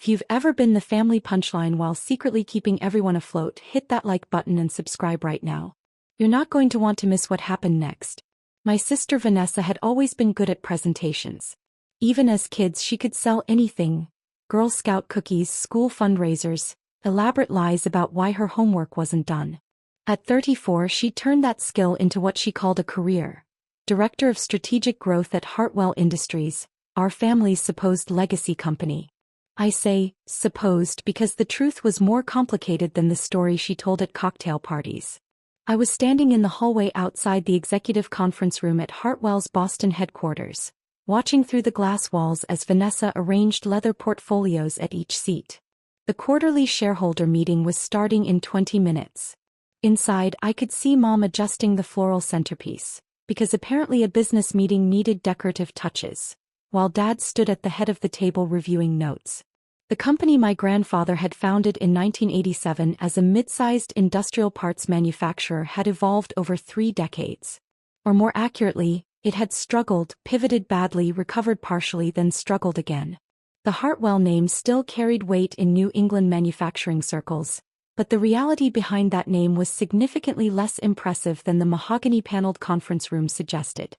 If you've ever been the family punchline while secretly keeping everyone afloat, hit that like button and subscribe right now. You're not going to want to miss what happened next. My sister Vanessa had always been good at presentations. Even as kids, she could sell anything: Girl Scout cookies, school fundraisers, elaborate lies about why her homework wasn't done. At 34, she turned that skill into what she called a career: Director of Strategic Growth at Hartwell Industries, our family's supposed legacy company. I say supposed because the truth was more complicated than the story she told at cocktail parties. I was standing in the hallway outside the executive conference room at Hartwell's Boston headquarters, watching through the glass walls as Vanessa arranged leather portfolios at each seat. The quarterly shareholder meeting was starting in 20 minutes. Inside, I could see Mom adjusting the floral centerpiece, because apparently a business meeting needed decorative touches, while Dad stood at the head of the table reviewing notes. The company my grandfather had founded in 1987 as a mid-sized industrial parts manufacturer had evolved over 3 decades. Or more accurately, it had struggled, pivoted badly, recovered partially, then struggled again. The Hartwell name still carried weight in New England manufacturing circles, but the reality behind that name was significantly less impressive than the mahogany-paneled conference room suggested.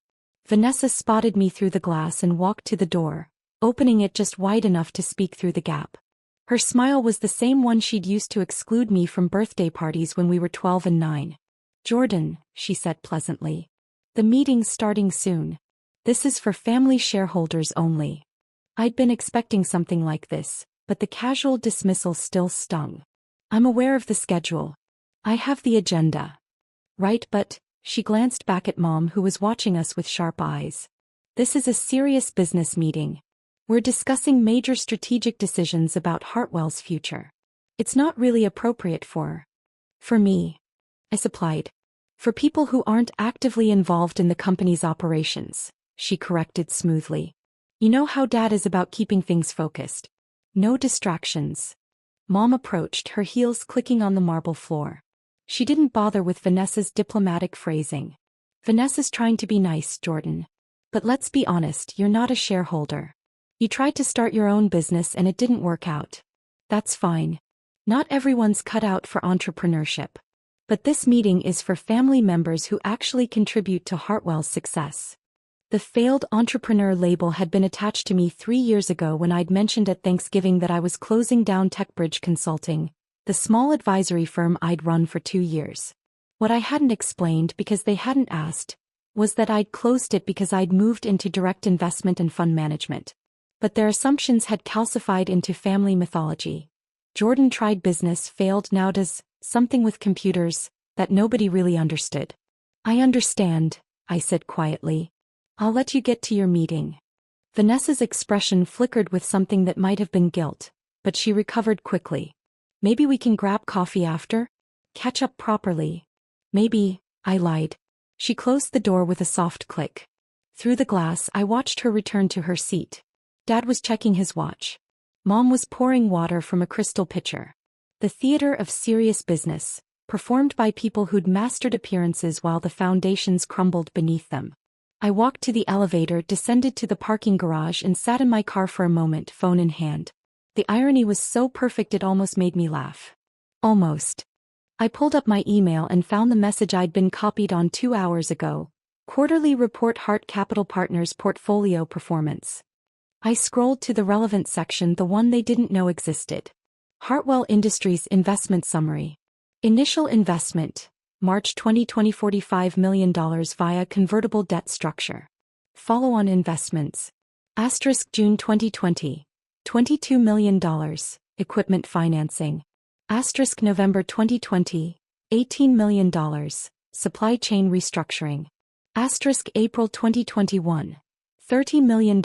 Vanessa spotted me through the glass and walked to the door, opening it just wide enough to speak through the gap. Her smile was the same one she'd used to exclude me from birthday parties when we were 12 and 9. "Jordan," she said pleasantly. "The meeting's starting soon. This is for family shareholders only." I'd been expecting something like this, but the casual dismissal still stung. "I'm aware of the schedule. I have the agenda." "Right, but," she glanced back at Mom, who was watching us with sharp eyes. "This is a serious business meeting. We're discussing major strategic decisions about Hartwell's future. It's not really appropriate for me," I supplied. "For people who aren't actively involved in the company's operations," she corrected smoothly. "You know how Dad is about keeping things focused. No distractions." Mom approached, her heels clicking on the marble floor. She didn't bother with Vanessa's diplomatic phrasing. "Vanessa's trying to be nice, Jordan. But let's be honest, you're not a shareholder. You tried to start your own business and it didn't work out. That's fine. Not everyone's cut out for entrepreneurship. But this meeting is for family members who actually contribute to Hartwell's success." The failed entrepreneur label had been attached to me 3 years ago when I'd mentioned at Thanksgiving that I was closing down TechBridge Consulting, the small advisory firm I'd run for 2 years. What I hadn't explained, because they hadn't asked, was that I'd closed it because I'd moved into direct investment and fund management. But their assumptions had calcified into family mythology. Jordan tried business, failed, now does something with computers that nobody really understood. "I understand," I said quietly. "I'll let you get to your meeting." Vanessa's expression flickered with something that might have been guilt, but she recovered quickly. "Maybe we can grab coffee after? Catch up properly." "Maybe," I lied. She closed the door with a soft click. Through the glass, I watched her return to her seat. Dad was checking his watch. Mom was pouring water from a crystal pitcher. The theater of serious business, performed by people who'd mastered appearances while the foundations crumbled beneath them. I walked to the elevator, descended to the parking garage, and sat in my car for a moment, phone in hand. The irony was so perfect it almost made me laugh. Almost. I pulled up my email and found the message I'd been copied on 2 hours ago. Quarterly report, Hart Capital Partners portfolio performance. I scrolled to the relevant section, the one they didn't know existed. Hartwell Industries investment summary. Initial investment, March 2020, $45 million via convertible debt structure. Follow-on investments. June 2020, $22 million, equipment financing. November 2020, $18 million, supply chain restructuring. April 2021, $30 million,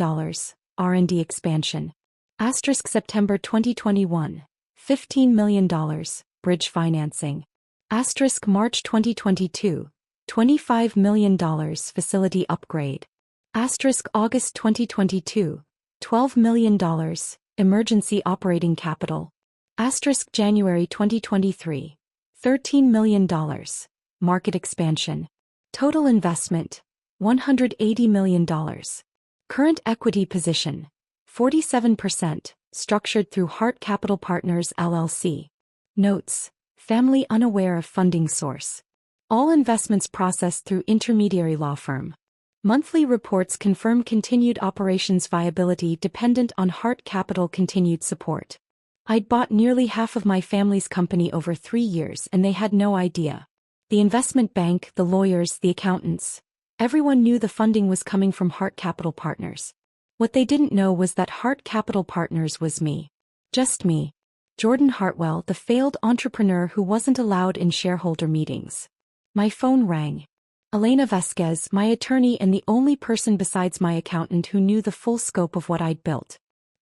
R&D expansion. September 2021, $15 million, bridge financing. March 2022, $25 million, facility upgrade. August 2022, $12 million, emergency operating capital. January 2023, $13 million, market expansion. Total investment, $180 million. Current equity position, 47%, structured through Hart Capital Partners LLC. Notes: family unaware of funding source. All investments processed through intermediary law firm. Monthly reports confirm continued operations viability dependent on Hart Capital continued support. I'd bought nearly half of my family's company over 3 years and they had no idea. The investment bank, the lawyers, the accountants. Everyone knew the funding was coming from Hart Capital Partners. What they didn't know was that Hart Capital Partners was me. Just me. Jordan Hartwell, the failed entrepreneur who wasn't allowed in shareholder meetings. My phone rang. Elena Vasquez, my attorney and the only person besides my accountant who knew the full scope of what I'd built.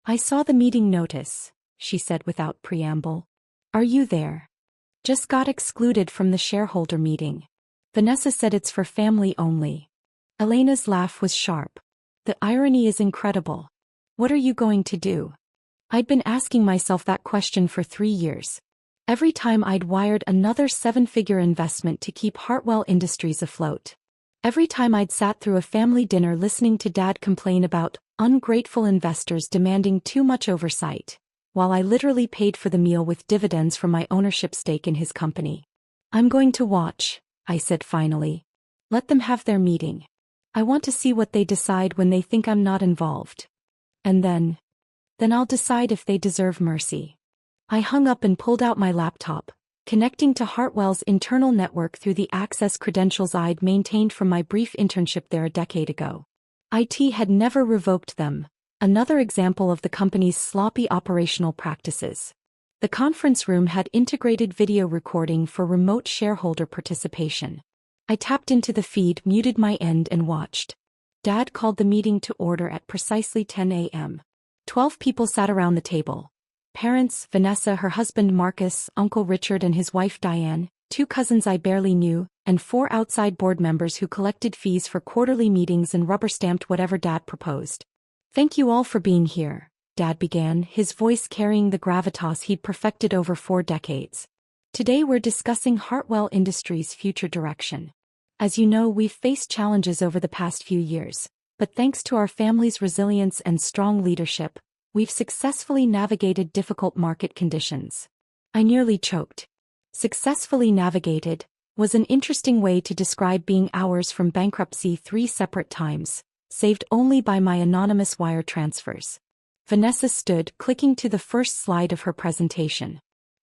"I saw the meeting notice," she said without preamble. "Are you there?" "Just got excluded from the shareholder meeting." Vanessa said, "It's for family only." Elena's laugh was sharp. "The irony is incredible. What are you going to do?" I'd been asking myself that question for 3 years. Every time I'd wired another 7-figure investment to keep Hartwell Industries afloat. Every time I'd sat through a family dinner listening to Dad complain about ungrateful investors demanding too much oversight, while I literally paid for the meal with dividends from my ownership stake in his company. "I'm going to watch," I said finally. "Let them have their meeting. I want to see what they decide when they think I'm not involved. And then I'll decide if they deserve mercy." I hung up and pulled out my laptop, connecting to Hartwell's internal network through the access credentials I'd maintained from my brief internship there a decade ago. IT had never revoked them, another example of the company's sloppy operational practices. The conference room had integrated video recording for remote shareholder participation. I tapped into the feed, muted my end and watched. Dad called the meeting to order at precisely 10 a.m. 12 people sat around the table. Parents, Vanessa, her husband Marcus, Uncle Richard and his wife Diane, 2 cousins I barely knew, and 4 outside board members who collected fees for quarterly meetings and rubber-stamped whatever Dad proposed. "Thank you all for being here," Dad began, his voice carrying the gravitas he'd perfected over 4 decades. "Today we're discussing Hartwell Industries' future direction. As you know, we've faced challenges over the past few years, but thanks to our family's resilience and strong leadership, we've successfully navigated difficult market conditions." I nearly choked. Successfully navigated was an interesting way to describe being hours from bankruptcy 3 separate times, saved only by my anonymous wire transfers. Vanessa stood, clicking to the first slide of her presentation.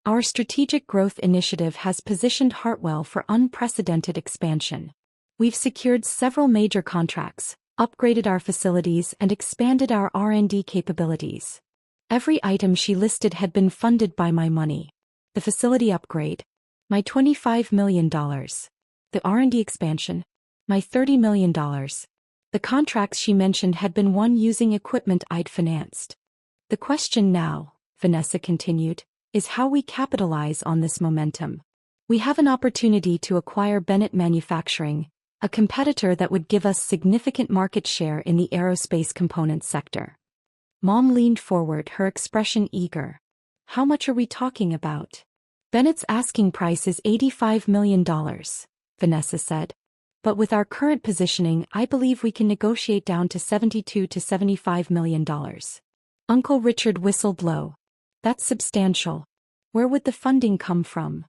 "Our strategic growth initiative has positioned Hartwell for unprecedented expansion. We've secured several major contracts, upgraded our facilities and expanded our R&D capabilities." Every item she listed had been funded by my money. The facility upgrade, my $25 million. The R&D expansion, my $30 million. The contracts she mentioned had been won using equipment I'd financed. "The question now," Vanessa continued, "is how we capitalize on this momentum. We have an opportunity to acquire Bennett Manufacturing, a competitor that would give us significant market share in the aerospace components sector." Mom leaned forward, her expression eager. "How much are we talking about?" "Bennett's asking price is $85 million, Vanessa said. "But with our current positioning, I believe we can negotiate down to $72 to $75 million. Uncle Richard whistled low. "That's substantial. Where would the funding come from?"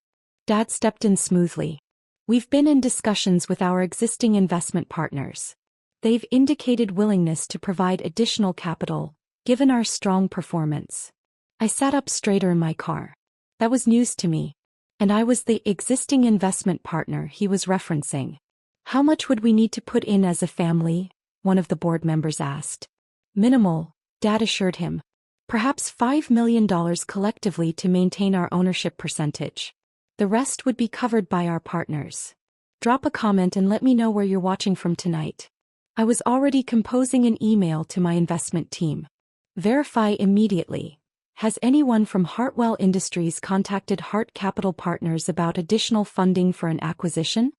Dad stepped in smoothly. "We've been in discussions with our existing investment partners. They've indicated willingness to provide additional capital, given our strong performance." I sat up straighter in my car. That was news to me. And I was the existing investment partner he was referencing. "How much would we need to put in as a family?" one of the board members asked. "Minimal," Dad assured him. "Perhaps $5 million collectively to maintain our ownership percentage. The rest would be covered by our partners. Drop a comment and let me know where you're watching from tonight." I was already composing an email to my investment team. "Verify immediately. Has anyone from Hartwell Industries contacted Hart Capital Partners about additional funding for an acquisition?"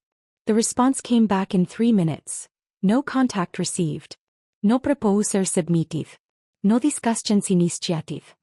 The response came back in 3 minutes. "No contact received. No proposal submitted. No discussions initiative."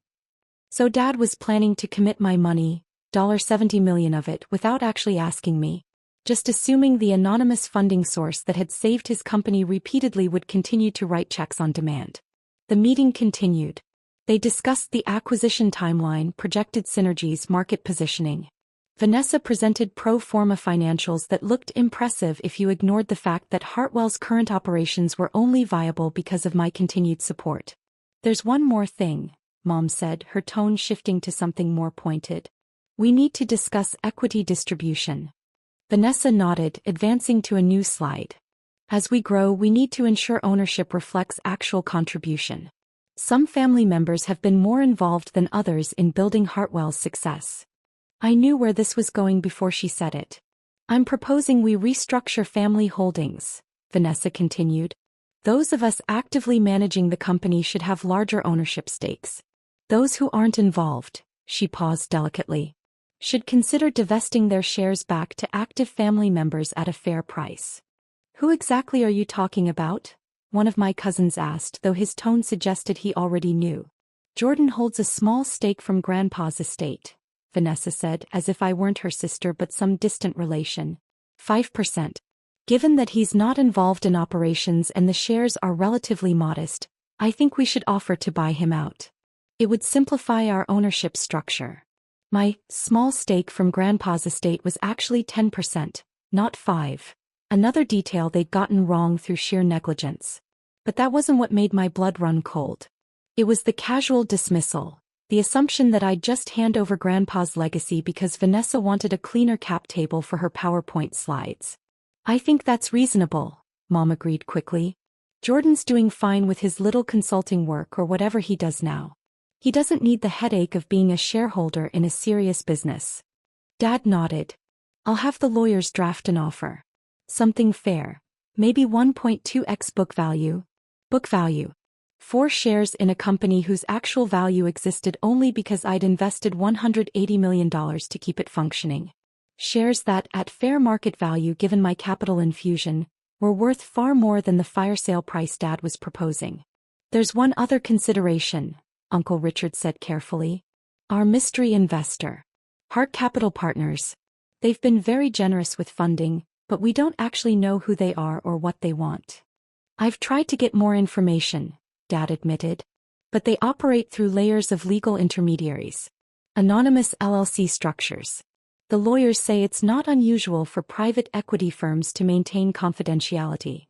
So Dad was planning to commit my money, $70 million of it, without actually asking me. Just assuming the anonymous funding source that had saved his company repeatedly would continue to write checks on demand. The meeting continued. They discussed the acquisition timeline, projected synergies, market positioning. Vanessa presented pro forma financials that looked impressive if you ignored the fact that Hartwell's current operations were only viable because of my continued support. There's one more thing, Mom said, her tone shifting to something more pointed. We need to discuss equity distribution. Vanessa nodded, advancing to a new slide. As we grow, we need to ensure ownership reflects actual contribution. Some family members have been more involved than others in building Hartwell's success. I knew where this was going before she said it. I'm proposing we restructure family holdings, Vanessa continued. Those of us actively managing the company should have larger ownership stakes. Those who aren't involved, she paused delicately, should consider divesting their shares back to active family members at a fair price. Who exactly are you talking about? One of my cousins asked, though his tone suggested he already knew. Jordan holds a small stake from Grandpa's estate, Vanessa said, as if I weren't her sister but some distant relation. 5%. Given that he's not involved in operations and the shares are relatively modest, I think we should offer to buy him out. It would simplify our ownership structure. My small stake from Grandpa's estate was actually 10%, not 5%. Another detail they'd gotten wrong through sheer negligence. But that wasn't what made my blood run cold. It was the casual dismissal, the assumption that I'd just hand over Grandpa's legacy because Vanessa wanted a cleaner cap table for her PowerPoint slides. I think that's reasonable, Mom agreed quickly. Jordan's doing fine with his little consulting work or whatever he does now. He doesn't need the headache of being a shareholder in a serious business. Dad nodded. I'll have the lawyers draft an offer. Something fair. Maybe 1.2x book value. Book value. 4 shares in a company whose actual value existed only because I'd invested $180 million to keep it functioning. Shares that, at fair market value given my capital infusion, were worth far more than the fire sale price Dad was proposing. There's one other consideration, Uncle Richard said carefully. Our mystery investor. Hart Capital Partners. They've been very generous with funding, but we don't actually know who they are or what they want. I've tried to get more information, Dad admitted. But they operate through layers of legal intermediaries. Anonymous LLC structures. The lawyers say it's not unusual for private equity firms to maintain confidentiality.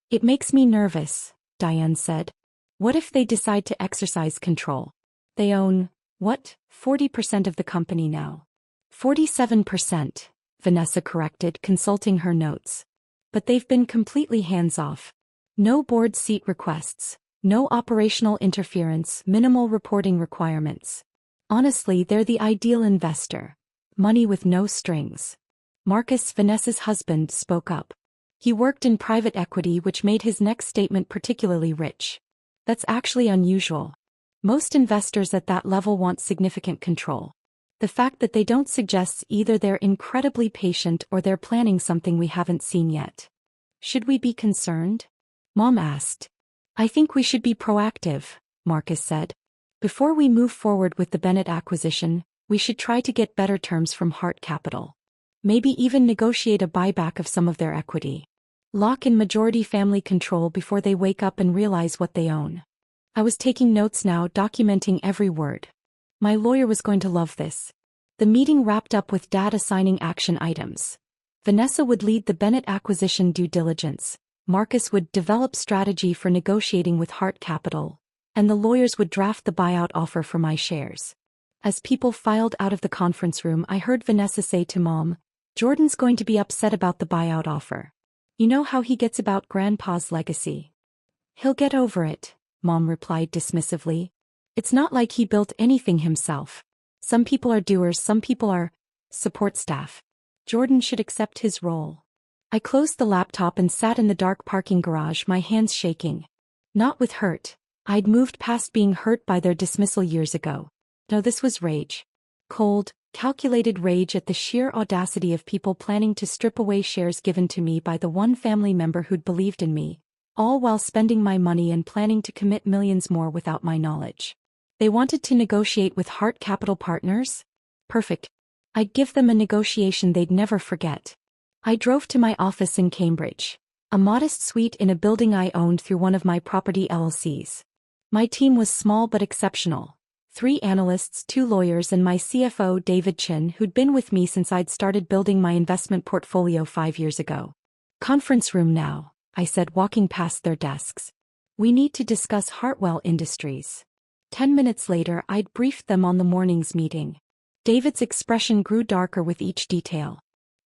It makes me nervous, Diane said. What if they decide to exercise control? They own, what, 40% of the company now? 47%, Vanessa corrected, consulting her notes. But they've been completely hands-off. No board seat requests, no operational interference, minimal reporting requirements. Honestly, they're the ideal investor. Money with no strings. Marcus, Vanessa's husband, spoke up. He worked in private equity, which made his next statement particularly rich. That's actually unusual. Most investors at that level want significant control. The fact that they don't suggests either they're incredibly patient or they're planning something we haven't seen yet. Should we be concerned? Mom asked. I think we should be proactive, Marcus said. Before we move forward with the Bennett acquisition, we should try to get better terms from Hart Capital. Maybe even negotiate a buyback of some of their equity. Lock in majority family control before they wake up and realize what they own. I was taking notes now, documenting every word. My lawyer was going to love this. The meeting wrapped up with Dad assigning action items. Vanessa would lead the Bennett acquisition due diligence. Marcus would develop strategy for negotiating with Hart Capital, and the lawyers would draft the buyout offer for my shares. As people filed out of the conference room, I heard Vanessa say to Mom, Jordan's going to be upset about the buyout offer. You know how he gets about Grandpa's legacy. He'll get over it, Mom replied dismissively. It's not like he built anything himself. Some people are doers, some people are support staff. Jordan should accept his role. I closed the laptop and sat in the dark parking garage, my hands shaking. Not with hurt. I'd moved past being hurt by their dismissal years ago. No, this was rage. Cold, calculated rage at the sheer audacity of people planning to strip away shares given to me by the one family member who'd believed in me, all while spending my money and planning to commit millions more without my knowledge. They wanted to negotiate with Hart Capital Partners? Perfect. I'd give them a negotiation they'd never forget. I drove to my office in Cambridge, a modest suite in a building I owned through one of my property LLCs. My team was small but exceptional. 3 analysts, 2 lawyers and my CFO David Chin, who'd been with me since I'd started building my investment portfolio 5 years ago. Conference room now, I said, walking past their desks. We need to discuss Hartwell Industries. 10 minutes later I'd briefed them on the morning's meeting. David's expression grew darker with each detail.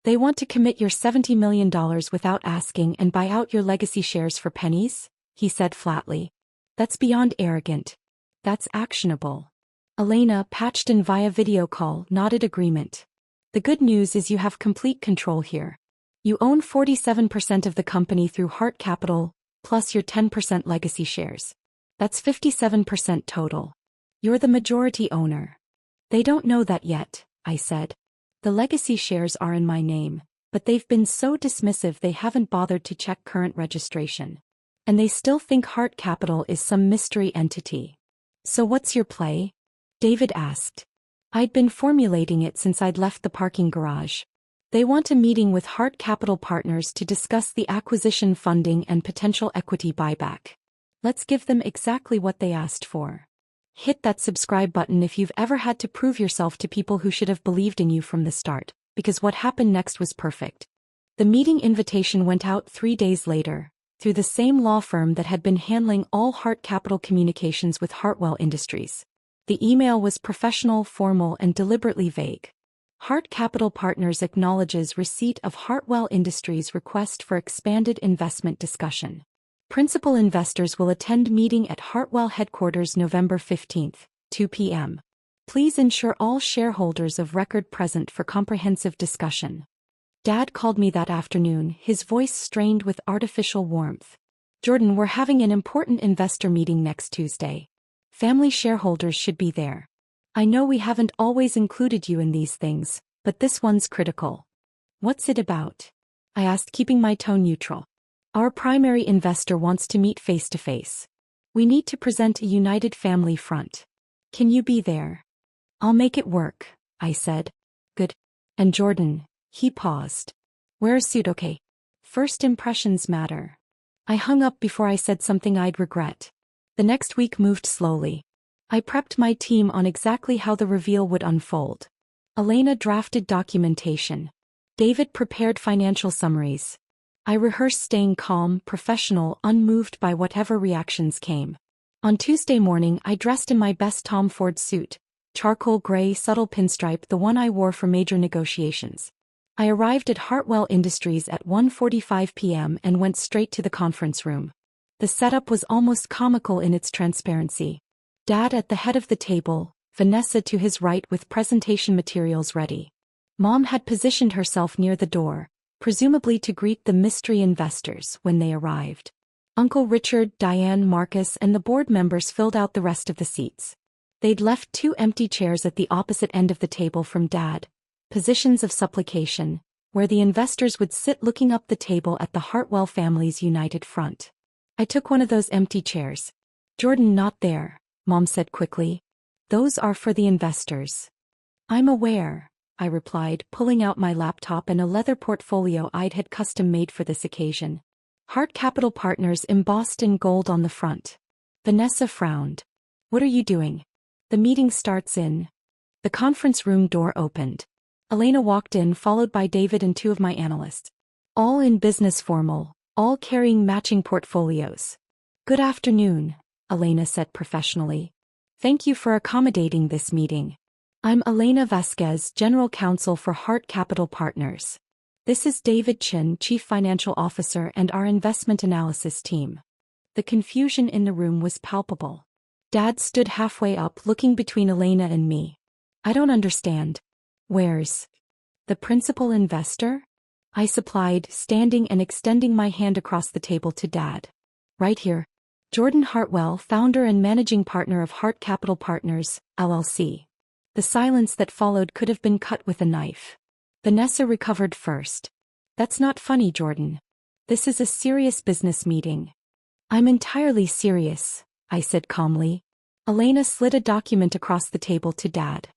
They want to commit your $70 million without asking and buy out your legacy shares for pennies? He said flatly. That's beyond arrogant. That's actionable. Elena, patched in via video call, nodded agreement. The good news is you have complete control here. You own 47% of the company through Hart Capital, plus your 10% legacy shares. That's 57% total. You're the majority owner. They don't know that yet, I said. The legacy shares are in my name, but they've been so dismissive they haven't bothered to check current registration. And they still think Hart Capital is some mystery entity. So what's your play? David asked. I'd been formulating it since I'd left the parking garage. They want a meeting with Hart Capital Partners to discuss the acquisition funding and potential equity buyback. Let's give them exactly what they asked for. Hit that subscribe button if you've ever had to prove yourself to people who should have believed in you from the start, because what happened next was perfect. The meeting invitation went out 3 days later, through the same law firm that had been handling all Hart Capital communications with Hartwell Industries. The email was professional, formal, and deliberately vague. Hart Capital Partners acknowledges receipt of Hartwell Industries' request for expanded investment discussion. Principal investors will attend meeting at Hartwell headquarters November 15, 2 p.m. Please ensure all shareholders of record present for comprehensive discussion. Dad called me that afternoon, his voice strained with artificial warmth. Jordan, we're having an important investor meeting next Tuesday. Family shareholders should be there. I know we haven't always included you in these things, but this one's critical. What's it about? I asked, keeping my tone neutral. Our primary investor wants to meet face to face. We need to present a united family front. Can you be there? I'll make it work, I said. Good. And Jordan, he paused. Wear a suit, okay? First impressions matter. I hung up before I said something I'd regret. The next week moved slowly. I prepped my team on exactly how the reveal would unfold. Elena drafted documentation. David prepared financial summaries. I rehearsed staying calm, professional, unmoved by whatever reactions came. On Tuesday morning I dressed in my best Tom Ford suit, charcoal gray subtle pinstripe, the one I wore for major negotiations. I arrived at Hartwell Industries at 1:45 p.m. and went straight to the conference room. The setup was almost comical in its transparency. Dad at the head of the table, Vanessa to his right with presentation materials ready. Mom had positioned herself near the door, presumably to greet the mystery investors when they arrived. Uncle Richard, Diane, Marcus, and the board members filled out the rest of the seats. They'd left 2 empty chairs at the opposite end of the table from Dad, positions of supplication, where the investors would sit looking up the table at the Hartwell family's united front. I took one of those empty chairs. Jordan, not there, Mom said quickly. Those are for the investors. I'm aware, I replied, pulling out my laptop and a leather portfolio I'd had custom-made for this occasion. Hart Capital Partners embossed in gold on the front. Vanessa frowned. What are you doing? The meeting starts in. The conference room door opened. Elena walked in, followed by David and 2 of my analysts. All in business formal, all carrying matching portfolios. Good afternoon, Elena said professionally. Thank you for accommodating this meeting. I'm Elena Vasquez, General Counsel for Hart Capital Partners. This is David Chin, Chief Financial Officer, and our investment analysis team. The confusion in the room was palpable. Dad stood halfway up, looking between Elena and me. I don't understand. Where's the principal investor? I supplied, standing and extending my hand across the table to Dad. Right here. Jordan Hartwell, founder and managing partner of Hart Capital Partners, LLC. The silence that followed could have been cut with a knife. Vanessa recovered first. That's not funny, Jordan. This is a serious business meeting. I'm entirely serious, I said calmly. Elena slid a document across the table to Dad.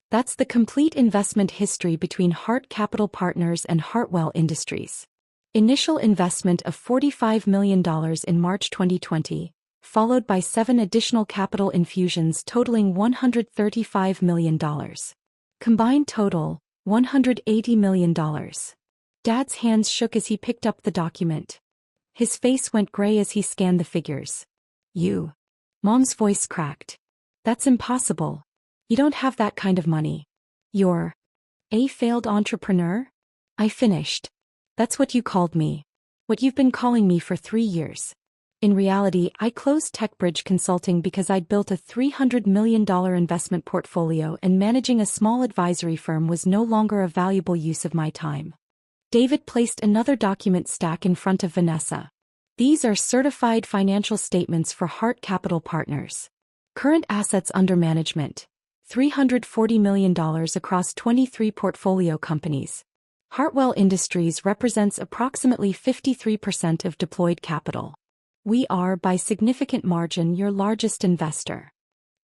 That's the complete investment history between Hart Capital Partners and Hartwell Industries. Initial investment of $45 million in March 2020, followed by 7 additional capital infusions totaling $135 million. Combined total, $180 million. Dad's hands shook as he picked up the document. His face went gray as he scanned the figures. You. Mom's voice cracked. That's impossible. You don't have that kind of money. You're a failed entrepreneur? I finished. That's what you called me. What you've been calling me for 3 years. In reality, I closed TechBridge Consulting because I'd built a $300 million investment portfolio and managing a small advisory firm was no longer a valuable use of my time. David placed another document stack in front of Vanessa. These are certified financial statements for Hart Capital Partners. Current assets under management, $340 million across 23 portfolio companies. Hartwell Industries represents approximately 53% of deployed capital. We are, by significant margin, your largest investor.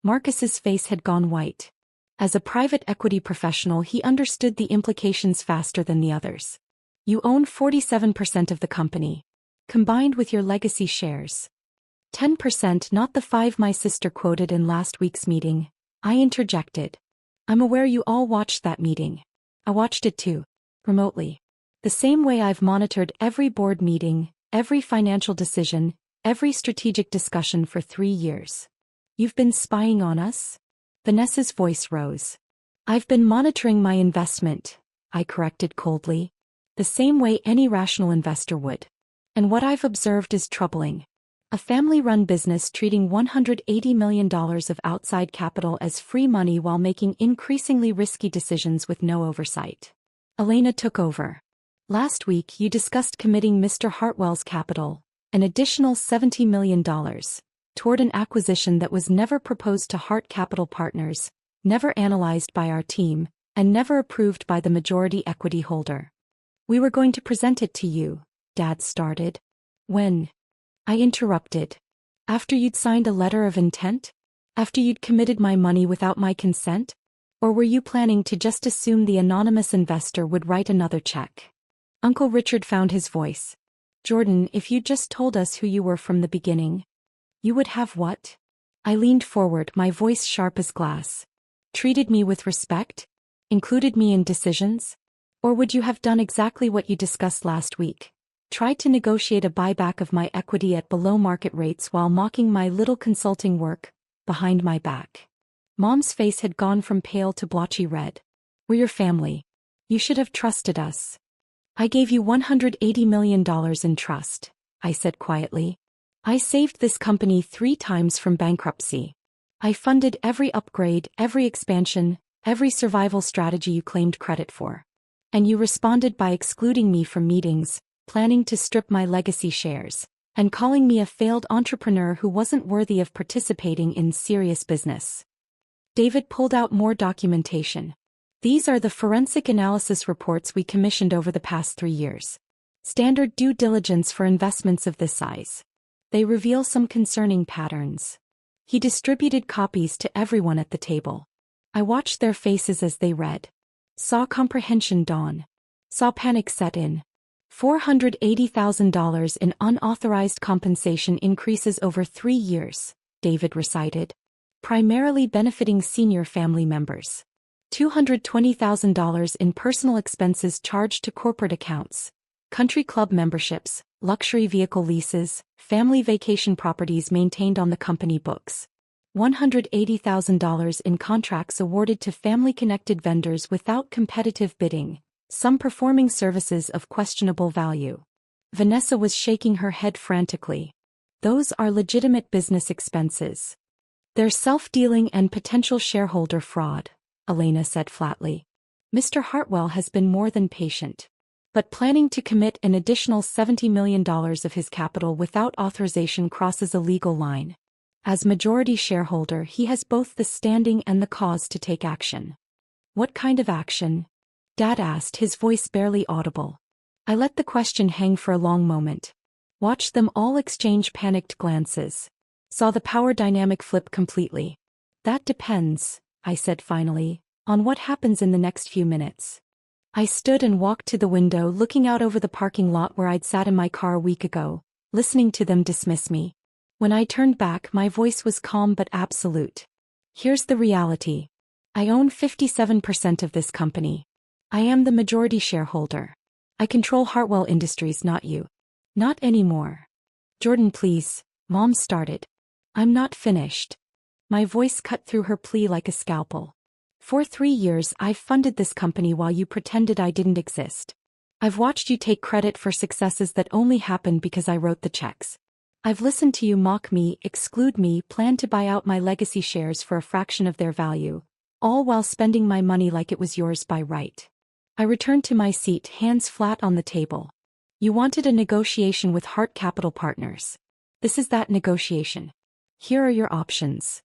Marcus's face had gone white. As a private equity professional, he understood the implications faster than the others. You own 47% of the company, combined with your legacy shares. 10%, not the 5 my sister quoted in last week's meeting. I interjected. I'm aware you all watched that meeting. I watched it too, remotely. The same way I've monitored every board meeting, every financial decision, every strategic discussion for 3 years. You've been spying on us? Vanessa's voice rose. I've been monitoring my investment, I corrected coldly. The same way any rational investor would. And what I've observed is troubling. A family-run business treating $180 million of outside capital as free money while making increasingly risky decisions with no oversight. Elena took over. Last week you discussed committing Mr. Hartwell's capital, an additional $70 million, toward an acquisition that was never proposed to Hart Capital Partners, never analyzed by our team, and never approved by the majority equity holder. We were going to present it to you, Dad started. When? I interrupted. After you'd signed a letter of intent? After you'd committed my money without my consent? Or were you planning to just assume the anonymous investor would write another check? Uncle Richard found his voice. Jordan, if you'd just told us who you were from the beginning. You would have what? I leaned forward, my voice sharp as glass. Treated me with respect? Included me in decisions? Or would you have done exactly what you discussed last week? Tried to negotiate a buyback of my equity at below market rates while mocking my little consulting work, behind my back. Mom's face had gone from pale to blotchy red. We're your family. You should have trusted us. I gave you $180 million in trust, I said quietly. I saved this company 3 times from bankruptcy. I funded every upgrade, every expansion, every survival strategy you claimed credit for. And you responded by excluding me from meetings, planning to strip my legacy shares, and calling me a failed entrepreneur who wasn't worthy of participating in serious business. David pulled out more documentation. These are the forensic analysis reports we commissioned over the past 3 years. Standard due diligence for investments of this size. They reveal some concerning patterns. He distributed copies to everyone at the table. I watched their faces as they read. Saw comprehension dawn. Saw panic set in. $480,000 in unauthorized compensation increases over 3 years, David recited. Primarily benefiting senior family members. $220,000 in personal expenses charged to corporate accounts, country club memberships, luxury vehicle leases, family vacation properties maintained on the company books. $180,000 in contracts awarded to family-connected vendors without competitive bidding, some performing services of questionable value. Vanessa was shaking her head frantically. Those are legitimate business expenses. They're self-dealing and potential shareholder fraud, Elena said flatly. Mr. Hartwell has been more than patient. But planning to commit an additional $70 million of his capital without authorization crosses a legal line. As majority shareholder, he has both the standing and the cause to take action. What kind of action? Dad asked, his voice barely audible. I let the question hang for a long moment. Watched them all exchange panicked glances. Saw the power dynamic flip completely. That depends, I said finally, on what happens in the next few minutes. I stood and walked to the window, looking out over the parking lot where I'd sat in my car a week ago, listening to them dismiss me. When I turned back, my voice was calm but absolute. Here's the reality. I own 57% of this company. I am the majority shareholder. I control Hartwell Industries, not you. Not anymore. Jordan, please, Mom started. I'm not finished. My voice cut through her plea like a scalpel. For 3 years, I've funded this company while you pretended I didn't exist. I've watched you take credit for successes that only happened because I wrote the checks. I've listened to you mock me, exclude me, plan to buy out my legacy shares for a fraction of their value, all while spending my money like it was yours by right. I returned to my seat, hands flat on the table. You wanted a negotiation with Hart Capital Partners. This is that negotiation. Here are your options.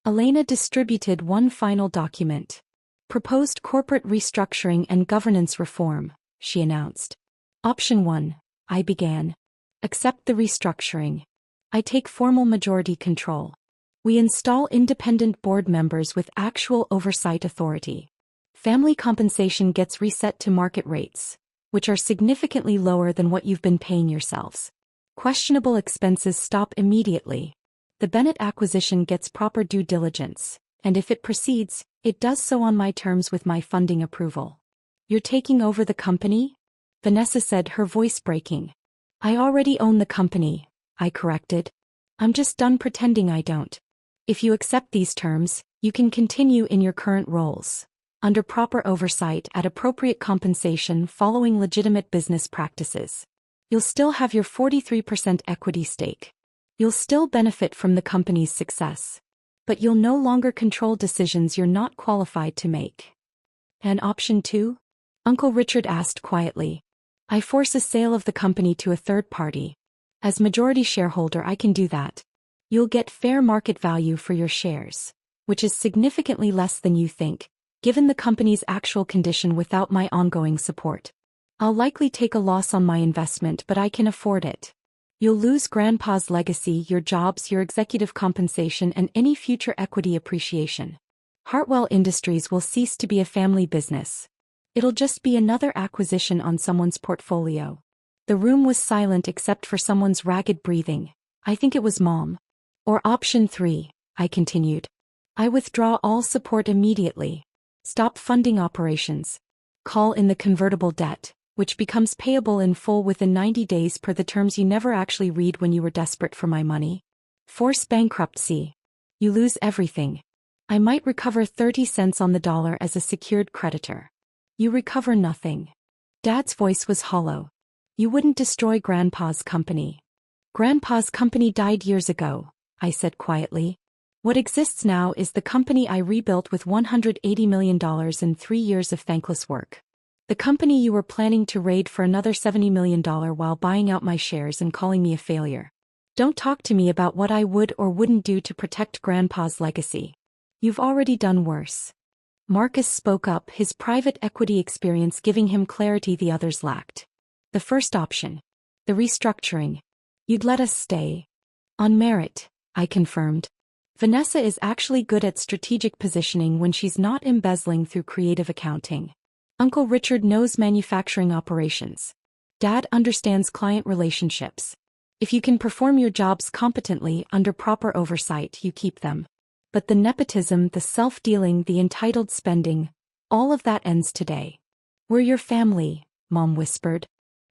Elena distributed one final document. Proposed corporate restructuring and governance reform, she announced. Option 1, I began. Accept the restructuring. I take formal majority control. We install independent board members with actual oversight authority. Family compensation gets reset to market rates, which are significantly lower than what you've been paying yourselves. Questionable expenses stop immediately. The Bennett acquisition gets proper due diligence, and if it proceeds, it does so on my terms with my funding approval. You're taking over the company? Vanessa said, her voice breaking. I already own the company, I corrected. I'm just done pretending I don't. If you accept these terms, you can continue in your current roles, under proper oversight at appropriate compensation following legitimate business practices. You'll still have your 43% equity stake. You'll still benefit from the company's success. But you'll no longer control decisions you're not qualified to make. And option 2? Uncle Richard asked quietly. I force a sale of the company to a third party. As majority shareholder, I can do that. You'll get fair market value for your shares, which is significantly less than you think, given the company's actual condition without my ongoing support. I'll likely take a loss on my investment, but I can afford it. You'll lose Grandpa's legacy, your jobs, your executive compensation, and any future equity appreciation. Hartwell Industries will cease to be a family business. It'll just be another acquisition on someone's portfolio. The room was silent except for someone's ragged breathing. I think it was Mom. Or option 3, I continued. I withdraw all support immediately. Stop funding operations. Call in the convertible debt, which becomes payable in full within 90 days per the terms you never actually read when you were desperate for my money. Force bankruptcy. You lose everything. I might recover 30 cents on the dollar as a secured creditor. You recover nothing. Dad's voice was hollow. You wouldn't destroy Grandpa's company. Grandpa's company died years ago, I said quietly. What exists now is the company I rebuilt with $180 million in 3 years of thankless work. The company you were planning to raid for another $70 million while buying out my shares and calling me a failure. Don't talk to me about what I would or wouldn't do to protect Grandpa's legacy. You've already done worse. Marcus spoke up, his private equity experience giving him clarity the others lacked. The first option. The restructuring. You'd let us stay. On merit, I confirmed. Vanessa is actually good at strategic positioning when she's not embezzling through creative accounting. Uncle Richard knows manufacturing operations. Dad understands client relationships. If you can perform your jobs competently under proper oversight, you keep them. But the nepotism, the self-dealing, the entitled spending, all of that ends today. We're your family, Mom whispered.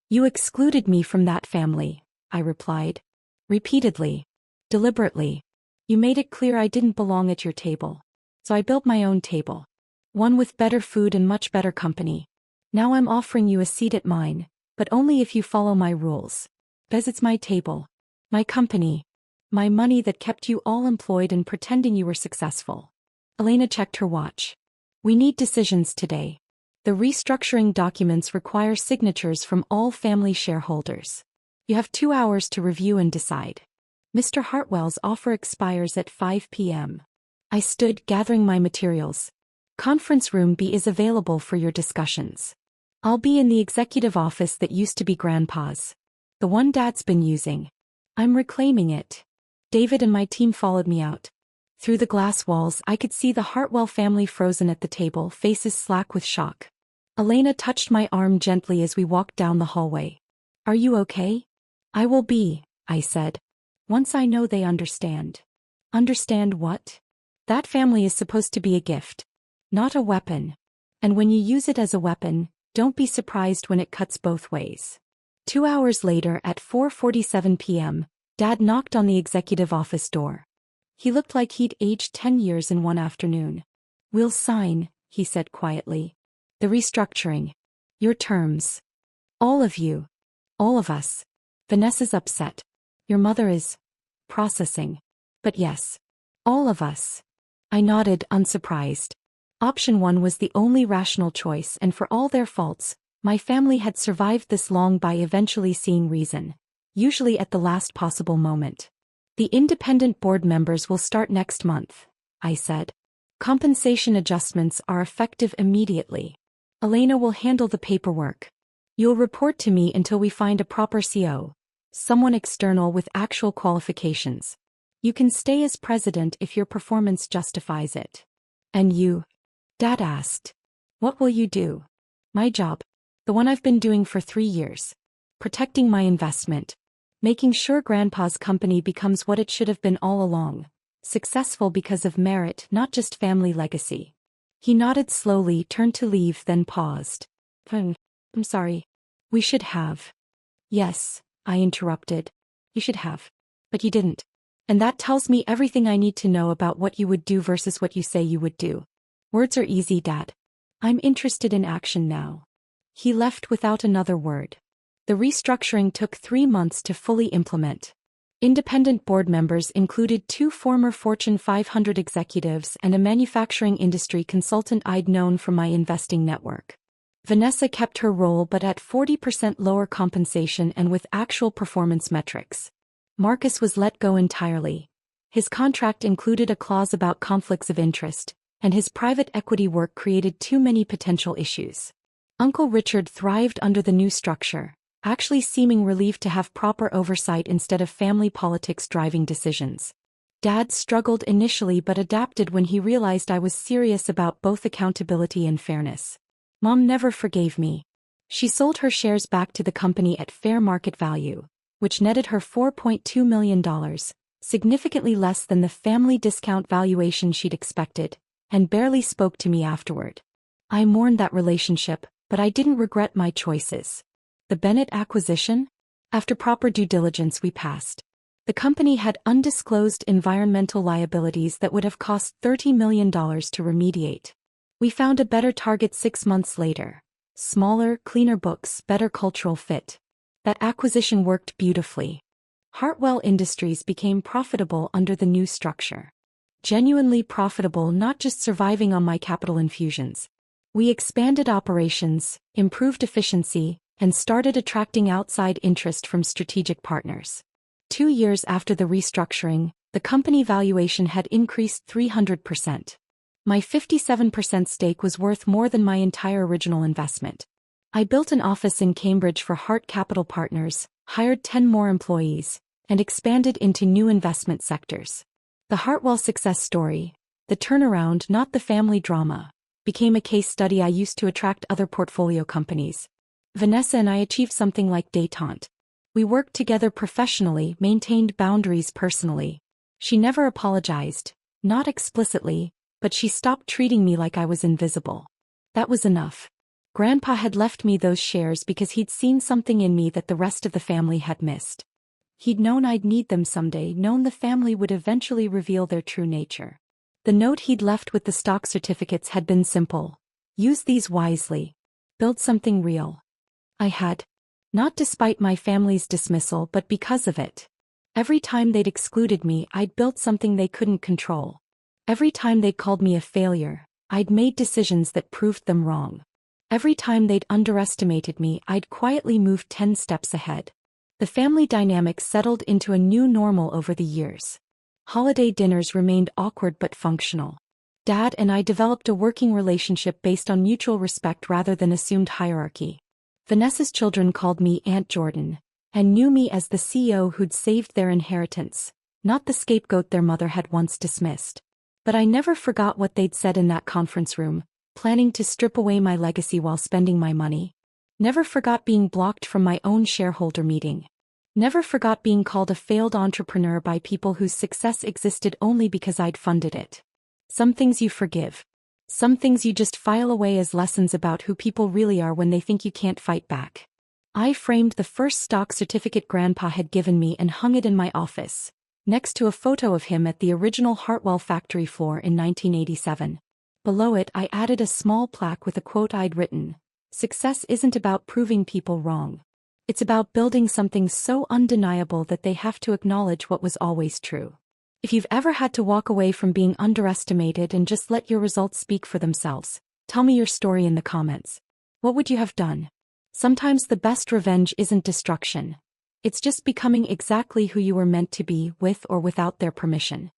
You excluded me from that family, I replied. Repeatedly. Deliberately. You made it clear I didn't belong at your table. So I built my own table. One with better food and much better company. Now I'm offering you a seat at mine, but only if you follow my rules. Because it's my table. My company. My money that kept you all employed and pretending you were successful. Elena checked her watch. We need decisions today. The restructuring documents require signatures from all family shareholders. You have 2 hours to review and decide. Mr. Hartwell's offer expires at 5 p.m. I stood, gathering my materials. Conference room B is available for your discussions. I'll be in the executive office that used to be Grandpa's. The one Dad's been using. I'm reclaiming it. David and my team followed me out. Through the glass walls, I could see the Hartwell family frozen at the table, faces slack with shock. Elena touched my arm gently as we walked down the hallway. Are you okay? I will be, I said. Once I know they understand. Understand what? That family is supposed to be a gift, not a weapon. And when you use it as a weapon, don't be surprised when it cuts both ways. 2 hours later at 4:47 p.m., Dad knocked on the executive office door. He looked like he'd aged 10 years in one afternoon. "We'll sign," he said quietly. "The restructuring. Your terms. All of you. All of us. Vanessa's upset. Your mother is processing. But yes. All of us." I nodded, unsurprised. Option 1 was the only rational choice, and for all their faults, my family had survived this long by eventually seeing reason, usually at the last possible moment. "The independent board members will start next month," I said. "Compensation adjustments are effective immediately. Elena will handle the paperwork. You'll report to me until we find a proper CO, someone external with actual qualifications. You can stay as president if your performance justifies it." "And you?" Dad asked. "What will you do?" "My job. The one I've been doing for 3 years. Protecting my investment. Making sure Grandpa's company becomes what it should have been all along. Successful because of merit, not just family legacy." He nodded slowly, turned to leave, then paused. I'm sorry. We should have." "Yes," I interrupted. "You should have. But you didn't. And that tells me everything I need to know about what you would do versus what you say you would do. Words are easy, Dad. I'm interested in action now." He left without another word. The restructuring took 3 months to fully implement. Independent board members included 2 former Fortune 500 executives and a manufacturing industry consultant I'd known from my investing network. Vanessa kept her role but at 40% lower compensation and with actual performance metrics. Marcus was let go entirely. His contract included a clause about conflicts of interest, and his private equity work created too many potential issues. Uncle Richard thrived under the new structure, actually seeming relieved to have proper oversight instead of family politics driving decisions. Dad struggled initially but adapted when he realized I was serious about both accountability and fairness. Mom never forgave me. She sold her shares back to the company at fair market value, which netted her $4.2 million, significantly less than the family discount valuation she'd expected, and barely spoke to me afterward. I mourned that relationship, but I didn't regret my choices. The Bennett acquisition? After proper due diligence, we passed. The company had undisclosed environmental liabilities that would have cost $30 million to remediate. We found a better target 6 months later. Smaller, cleaner books, better cultural fit. That acquisition worked beautifully. Hartwell Industries became profitable under the new structure. Genuinely profitable, not just surviving on my capital infusions. We expanded operations, improved efficiency, and started attracting outside interest from strategic partners. 2 years after the restructuring, the company valuation had increased 300%. My 57% stake was worth more than my entire original investment. I built an office in Cambridge for Hart Capital Partners, hired 10 more employees, and expanded into new investment sectors. The Hartwell success story, the turnaround, not the family drama, became a case study I used to attract other portfolio companies. Vanessa and I achieved something like détente. We worked together professionally, maintained boundaries personally. She never apologized, not explicitly, but she stopped treating me like I was invisible. That was enough. Grandpa had left me those shares because he'd seen something in me that the rest of the family had missed. He'd known I'd need them someday, known the family would eventually reveal their true nature. The note he'd left with the stock certificates had been simple. Use these wisely. Build something real. I had. Not despite my family's dismissal, but because of it. Every time they'd excluded me, I'd built something they couldn't control. Every time they'd called me a failure, I'd made decisions that proved them wrong. Every time they'd underestimated me, I'd quietly moved 10 steps ahead. The family dynamic settled into a new normal over the years. Holiday dinners remained awkward but functional. Dad and I developed a working relationship based on mutual respect rather than assumed hierarchy. Vanessa's children called me Aunt Jordan, and knew me as the CEO who'd saved their inheritance, not the scapegoat their mother had once dismissed. But I never forgot what they'd said in that conference room, planning to strip away my legacy while spending my money. Never forgot being blocked from my own shareholder meeting. Never forgot being called a failed entrepreneur by people whose success existed only because I'd funded it. Some things you forgive. Some things you just file away as lessons about who people really are when they think you can't fight back. I framed the first stock certificate Grandpa had given me and hung it in my office, next to a photo of him at the original Hartwell factory floor in 1987. Below it I added a small plaque with a quote I'd written: "Success isn't about proving people wrong. It's about building something so undeniable that they have to acknowledge what was always true." If you've ever had to walk away from being underestimated and just let your results speak for themselves, tell me your story in the comments. What would you have done? Sometimes the best revenge isn't destruction. It's just becoming exactly who you were meant to be, with or without their permission.